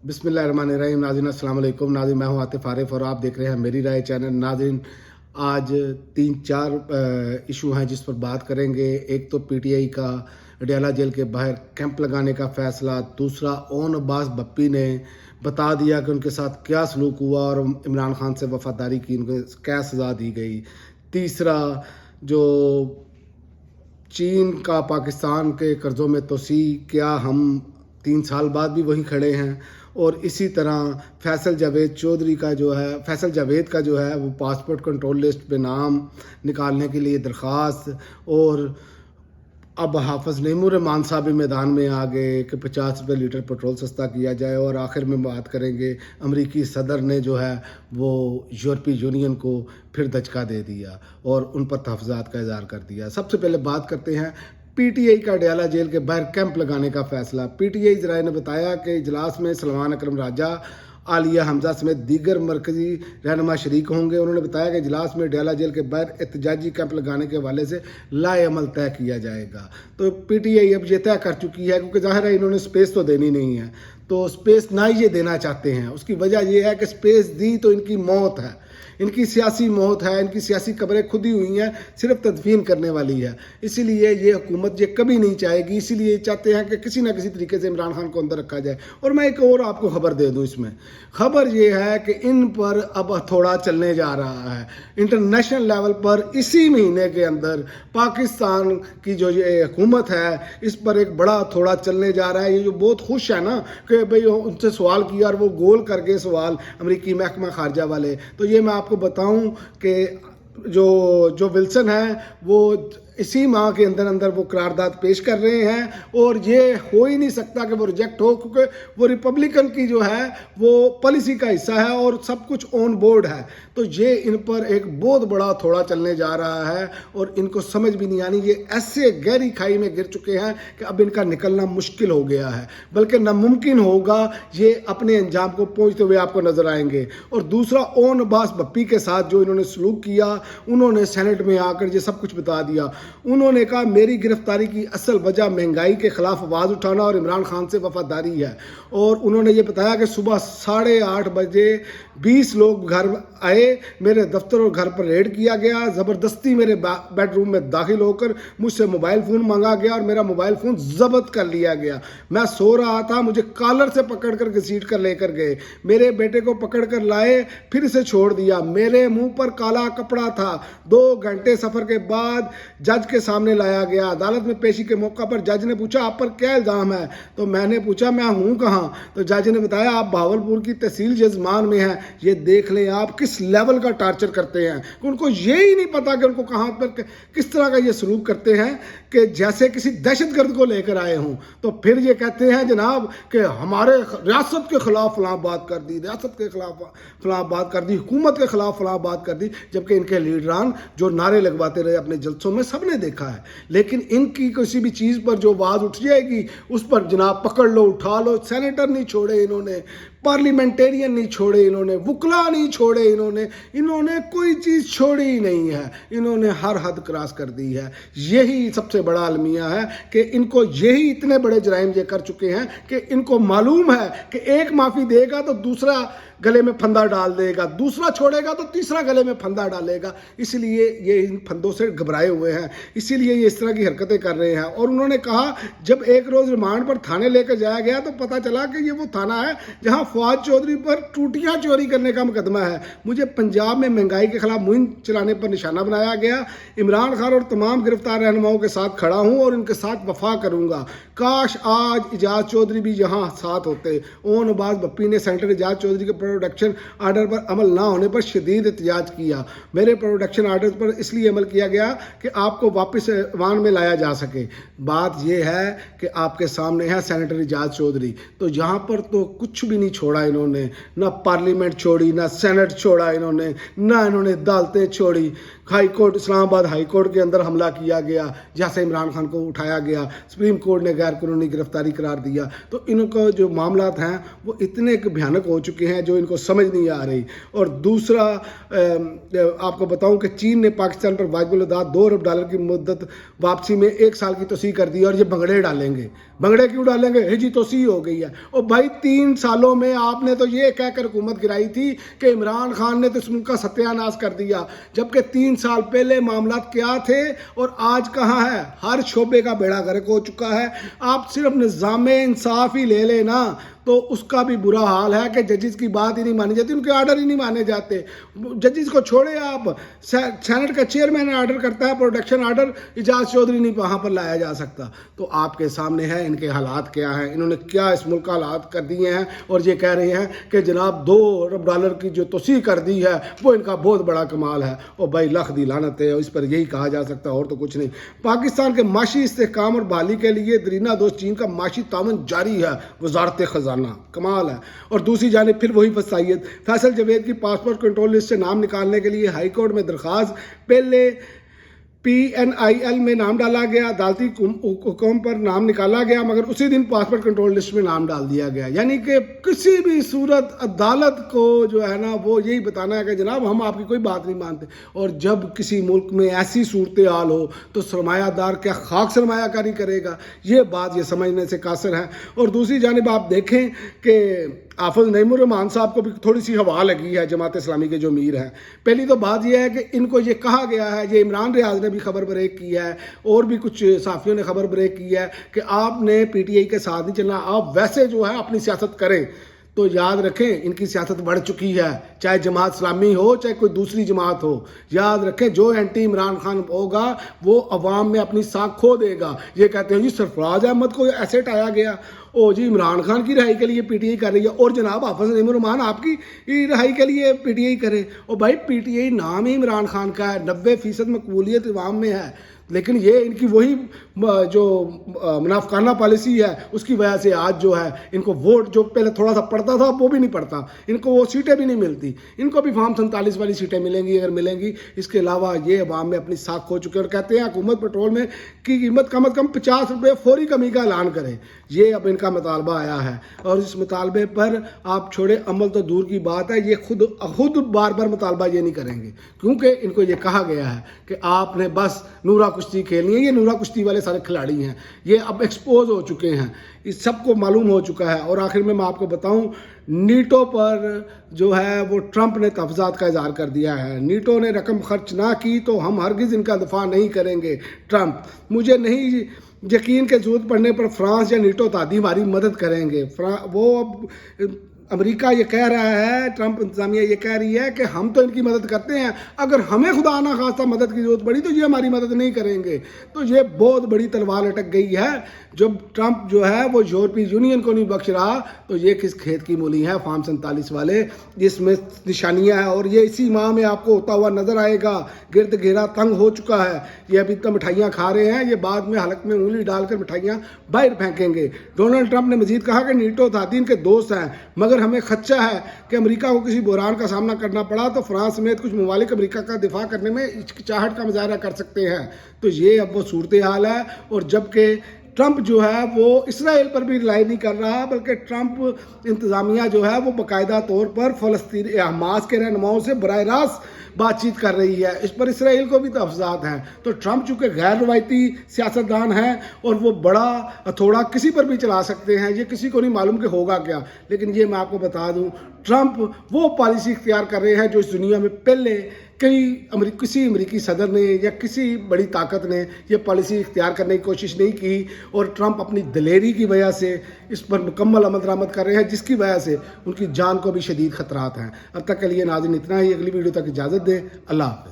बिस्मिल्लाहिर्रहमानिर्रहीम। नाज़रीन अस्सलाम वालेकुम। नाज़रीन मैं हूं आतिफ आरिफ और आप देख रहे हैं मेरी राय चैनल। नाज़रीन आज 3-4 इशू हैं जिस पर बात करेंगे। एक तो पीटीआई का अडयाला जेल के बाहर कैंप लगाने का फ़ैसला, दूसरा ओन अब्बास बप्पी ने बता दिया कि उनके साथ क्या सलूक हुआ और इमरान खान से वफादारी की उनको क्या सज़ा दी गई। तीसरा जो चीन का पाकिस्तान के कर्ज़ों में तोसी, क्या हम 3 साल बाद भी वहीं खड़े हैं। और इसी तरह फैसल जावेद का जो है वो पासपोर्ट कंट्रोल लिस्ट पे नाम निकालने के लिए दरख्वास्त। और अब हाफिज़ नईमुर-रहमान साहब भी मैदान में आ गए कि 50 रुपये लीटर पेट्रोल सस्ता किया जाए। और आखिर में बात करेंगे, अमरीकी सदर ने जो है वो यूरोपीय यूनियन को फिर दचका दे दिया और उन पर तहफ़्फ़ुज़ात का इज़हार कर दिया। सबसे पहले बात करते हैं पीटीआई का अडयाला जेल के बाहर कैंप लगाने का फ़ैसला। पीटीआई ज़राए ने बताया कि इजलास में सलमान अकरम राजा, आलिया हमजा समेत दीगर मरकज़ी रहनुमा शरीक होंगे। उन्होंने बताया कि इजलास में अडयाला जेल के बाहर एहतजाजी कैंप लगाने के हवाले से लाएअमल तय किया जाएगा। तो पीटीआई अब ये तय कर चुकी है, क्योंकि ज़ाहिर है इन्होंने स्पेस तो देनी नहीं है, तो स्पेस ना ही ये देना चाहते हैं। उसकी वजह यह है कि स्पेस दी तो इनकी मौत है, इनकी सियासी मौत है, इनकी सियासी कब्रें खुदी हुई हैं, सिर्फ तदफीन करने वाली है। इसीलिए ये हुकूमत ये कभी नहीं चाहेगी, इसीलिए चाहते हैं कि किसी ना किसी तरीके से इमरान खान को अंदर रखा जाए। और मैं एक और आपको खबर दे दूं, इसमें खबर ये है कि इन पर अब हथौड़ा चलने जा रहा है इंटरनेशनल लेवल पर। इसी महीने के अंदर पाकिस्तान की जो ये हुकूमत है इस पर एक बड़ा हथौड़ा चलने जा रहा है। ये जो बहुत खुश है ना कि भाई उनसे सवाल किया और वो गोल कर गए सवाल अमरीकी महकमा खारजा वाले। तो ये मैं आपको बताऊं कि जो विल्सन है वो इसी माह के अंदर अंदर वो करारदाद पेश कर रहे हैं। और ये हो ही नहीं सकता कि वो रिजेक्ट हो, क्योंकि वो रिपब्लिकन की जो है वो पॉलिसी का हिस्सा है और सब कुछ ऑन बोर्ड है। तो ये इन पर एक बहुत बड़ा थोड़ा चलने जा रहा है और इनको समझ भी नहीं आनी। ये ऐसे गहरी खाई में गिर चुके हैं कि अब इनका निकलना मुश्किल हो गया है, बल्कि नामुमकिन होगा। ये अपने अंजाम को पहुंचते हुए आपको नजर आएंगे। और दूसरा, ओन अब्बास बप्पी के साथ जो इन्होंने सलूक किया, उन्होंने सेनेट में आकर ये सब कुछ बता दिया। उन्होंने कहा मेरी गिरफ्तारी की असल वजह महंगाई के खिलाफ आवाज़ उठाना और इमरान खान से वफादारी है। और उन्होंने ये बताया कि सुबह 8:30 बजे 20 लोग घर आए, मेरे दफ्तर और घर पर रेड किया गया, ज़बरदस्ती मेरे बेडरूम में दाखिल होकर मुझसे मोबाइल फ़ोन मांगा गया और मेरा मोबाइल फ़ोन ज़ब्त कर लिया गया। मैं सो रहा था, मुझे कॉलर से पकड़ कर घसीट कर लेकर गए, मेरे बेटे को पकड़ कर लाए, फिर इसे छोड़ दिया। मेरे मुंह पर काला कपड़ा था। 2 घंटे सफ़र के बाद जज के सामने लाया गया। अदालत में पेशी के मौका पर जज ने पूछा आप पर क्या इल्ज़ाम है, तो मैंने पूछा मैं हूँ कहाँ। तो जज ने बताया आप भावलपुर की तहसील जजमान में हैं। ये देख लें आप किस लेवल का टार्चर करते हैं, उनको ये ही नहीं पता कि उनको कहाँ पर किस तरह का ये सलूक करते हैं कि जैसे किसी दहशतगर्द को लेकर आए हों। तो फिर ये कहते हैं जनाब कि हमारे रियासत के खिलाफ फलां बात कर दी, रियासत के खिलाफ फलां बात कर दी, हुकूमत के खिलाफ फलां बात कर दी, जबकि इनके लीडरान जो नारे लगवाते रहे अपने जलसों में सबने देखा है। लेकिन इनकी किसी भी चीज़ पर जो आवाज़ उठ जाएगी उस पर जनाब पकड़ लो, उठा लो। सेनेटर नहीं छोड़े इन्होंने, पार्लियामेंटेरियन नहीं छोड़े इन्होंने, वुकला नहीं छोड़े इन्होंने कोई चीज़ छोड़ी ही नहीं है। इन्होंने हर हद क्रॉस कर दी है। यही सबसे बड़ा अलमिया है कि इनको यही इतने बड़े जराइम ये कर चुके हैं कि इनको मालूम है कि एक माफ़ी देगा तो दूसरा गले में फंदा डाल देगा, दूसरा छोड़ेगा तो तीसरा गले में फंदा डालेगा। इसलिए ये इन फंदों से घबराए हुए हैं, इसीलिए ये इस तरह की हरकतें कर रहे हैं। और उन्होंने कहा जब एक रोज़ रिमांड पर थाने लेकर जाया गया तो पता चला कि ये वो थाना है जहां फवाद चौधरी पर टूटियां चोरी करने का मुकदमा है। मुझे पंजाब में महंगाई के खिलाफ मुहिम चलाने पर निशाना बनाया गया। इमरान खान और तमाम गिरफ्तार रहनुमाओं के साथ खड़ा हूँ और इनके साथ वफा करूँगा। काश आज इजाज़ चौधरी भी यहाँ साथ होते। ओन अब्बास बप्पी ने सेनेटर इजाज़ चौधरी के प्रोडक्शन आर्डर पर अमल ना होने पर शदीद एहतजाज किया। मेरे प्रोडक्शन आर्डर पर इसलिए अमल किया गया कि आपको वापस ऐवान में लाया जा सके। बात यह है कि आपके सामने है सेनेटर इजाज़ चौधरी, तो यहाँ पर तो कुछ भी नहीं छोड़ा इन्होंने, ना पार्लियामेंट छोड़ी, ना सेनेट छोड़ा इन्होंने, ना इन्होंने अदालतें छोड़ी। High court, Islamabad high court के अंदर हमला किया गया जहाँ से इमरान खान को उठाया गया, सुप्रीम कोर्ट ने गैर कानूनी गिरफ्तारी करार दिया। तो इनको जो मामलात हैं वो इतने भयानक हो चुके हैं जो इनको समझ नहीं आ रही। और दूसरा आपको बताऊं कि चीन ने पाकिस्तान पर वाजिबुल अदा $2 अरब की मुद्दत वापसी में 1 साल की तोसीह कर दी और ये भंगड़े डालेंगे। بنگڑے کیوں ڈالیں گے جی توسیع ہو گئی ہے. اور بھائی 3 سالوں میں آپ نے تو یہ کہہ کر حکومت گرائی تھی کہ عمران خان نے تو اس ملک کا ستیہ ناش کر دیا، جبکہ 3 سال پہلے معاملات کیا تھے اور آج کہاں ہے. ہر شعبے کا بیڑا غرق ہو چکا ہے. آپ صرف نظام انصاف ہی لے لیں نا تو اس کا بھی برا حال ہے کہ ججز کی بات ہی نہیں مانی جاتی، ان کے آرڈر ہی نہیں مانے جاتے. ججز کو چھوڑے آپ، سینٹ کا چیئرمین آرڈر کرتا ہے پروٹیکشن آرڈر، اعجاز چودھری نہیں وہاں پر لایا جا سکتا. تو آپ کے سامنے ہے ان کے حالات کیا ہیں، انہوں نے کیا اس ملک کا حالات کر دیے ہیں، اور یہ کہہ رہے ہیں کہ جناب $2 ارب کی جو توسیع کر دی ہے وہ ان کا بہت بڑا کمال ہے. اور بھائی لکھ دی لعنت ہے، اس پر یہی کہا جا سکتا ہے اور تو کچھ نہیں. پاکستان کے معاشی استحکام اور بحالی کے لیے درینا دوست چین کا معاشی تعاون جاری ہے، وزارت خزانہ، کمال ہے. اور دوسری جانب پھر وہی فسائیت، فیصل جاوید کی پاسپورٹ کنٹرول لسٹ سے نام نکالنے کے لیے ہائی کورٹ میں درخواست، پہلے PNIL میں نام ڈالا گیا، عدالتی حکم پر نام نکالا گیا، مگر اسی دن پاسپورٹ کنٹرول لسٹ میں نام ڈال دیا گیا. یعنی کہ کسی بھی صورت عدالت کو جو ہے نا وہ یہی بتانا ہے کہ جناب ہم آپ کی کوئی بات نہیں مانتے. اور جب کسی ملک میں ایسی صورتحال ہو تو سرمایہ دار کیا خاک سرمایہ کاری کرے گا، یہ بات یہ سمجھنے سے قاصر ہے. اور دوسری جانب آپ دیکھیں کہ حافظ نعیم الرحمان صاحب کو بھی تھوڑی سی ہوا لگی ہے جماعت اسلامی کے جو امیر ہیں. پہلی تو بات یہ ہے کہ ان کو یہ کہا گیا ہے، یہ عمران ریاض نے بھی خبر بریک کی ہے اور بھی کچھ صحافیوں نے خبر بریک کی ہے کہ آپ نے PTI کے ساتھ نہیں چلنا، آپ ویسے جو ہے اپنی سیاست کریں. تو یاد رکھیں ان کی سیاست بڑھ چکی ہے، چاہے جماعت اسلامی ہو چاہے کوئی دوسری جماعت ہو. یاد رکھیں جو اینٹی عمران خان ہوگا وہ عوام میں اپنی ساکھ کھو دے گا. یہ کہتے ہیں جی سرفراز احمد کو ایسٹ آیا گیا، او جی عمران خان کی رہائی کے لیے PTI کر رہی ہے، اور جناب حافظ نعیم الرحمان آپ کی رہائی کے لیے PTI کرے. اور بھائی PTI نام ہی عمران خان کا ہے، 90% مقبولیت عوام میں ہے، لیکن یہ ان کی وہی جو منافقانہ پالیسی ہے اس کی وجہ سے آج جو ہے ان کو ووٹ جو پہلے تھوڑا سا پڑتا تھا وہ بھی نہیں پڑتا، ان کو وہ سیٹیں بھی نہیں ملتی. ان کو بھی فارم 47 والی سیٹیں ملیں گی اگر ملیں گی. اس کے علاوہ یہ عوام میں اپنی ساکھ کھو چکے، اور کہتے ہیں حکومت پیٹرول میں کی قیمت کم از کم 50 روپے فوری کمی کا اعلان کرے. یہ اب ان کا مطالبہ آیا ہے، اور اس مطالبے پر آپ چھوڑے عمل تو دور کی بات ہے، یہ خود بار بار مطالبہ یہ نہیں کریں گے، کیونکہ ان کو یہ کہا گیا ہے کہ آپ نے بس نورا کشتی کھیلنی ہے. یہ نورا کشتی والے سارے کھلاڑی ہیں، یہ اب ایکسپوز ہو چکے ہیں، اس سب کو معلوم ہو چکا ہے. اور آخر میں آپ کو بتاؤں، نیٹو پر جو ہے وہ ٹرمپ نے تحفظات کا اظہار کر دیا ہے. نیٹو نے رقم خرچ نہ کی تو ہم ہرگز ان کا دفاع نہیں کریں گے. ٹرمپ، مجھے نہیں یقین کہ ضرورت پڑنے پر فرانس یا نیٹو اتحادی ہماری مدد کریں گے. وہ اب امریکہ یہ کہہ رہا ہے، ٹرمپ انتظامیہ یہ کہہ رہی ہے کہ ہم تو ان کی مدد کرتے ہیں، اگر ہمیں خدا نہ خواستہ مدد کی ضرورت پڑی تو یہ ہماری مدد نہیں کریں گے. تو یہ بہت بڑی تلوار لٹک گئی ہے. جب ٹرمپ جو ہے وہ یورپی یونین کو نہیں بخش رہا تو یہ کس کھیت کی مولی ہے فارم 47 والے، جس میں نشانیاں ہیں. اور یہ اسی ماہ میں آپ کو ہوتا ہوا نظر آئے گا. گرد گھیرا تنگ ہو چکا ہے، یہ ابھی تک مٹھائیاں کھا رہے ہیں، یہ بعد میں حلق میں انگلی ڈال کر مٹھائیاں باہر پھینکیں گے. ڈونلڈ ٹرمپ نے مزید کہا کہ نیٹو اتحادی کے دوست ہیں، مگر ہمیں خدشہ ہے کہ امریکہ کو کسی بحران کا سامنا کرنا پڑا تو فرانس سمیت کچھ ممالک امریکہ کا دفاع کرنے میں ہچکچاہٹ کا مظاہرہ کر سکتے ہیں. تو یہ اب وہ صورتحال ہے. اور جبکہ ٹرمپ جو ہے وہ اسرائیل پر بھی رلائی نہیں کر رہا، بلکہ ٹرمپ انتظامیہ جو ہے وہ باقاعدہ طور پر فلسطینی حماس کے رہنماؤں سے براہ راست بات چیت کر رہی ہے. اس پر اسرائیل کو بھی تحفظات ہیں. تو ٹرمپ چونکہ غیر روایتی سیاستدان ہیں اور وہ بڑا ہتھوڑا کسی پر بھی چلا سکتے ہیں، یہ کسی کو نہیں معلوم کہ ہوگا کیا. لیکن یہ میں آپ کو بتا دوں، ٹرمپ وہ پالیسی اختیار کر رہے ہیں جو اس دنیا میں پہلے کسی امریکی صدر نے یا کسی بڑی طاقت نے یہ پالیسی اختیار کرنے کی کوشش نہیں کی. اور ٹرمپ اپنی دلیری کی وجہ سے اس پر مکمل عمل درآمد کر رہے ہیں، جس کی وجہ سے ان کی جان کو بھی شدید خطرات ہیں. اب تک کے لیے ناظرین اتنا ہی. اگلی ویڈیو تک اجازت دیں. اللہ حافظ.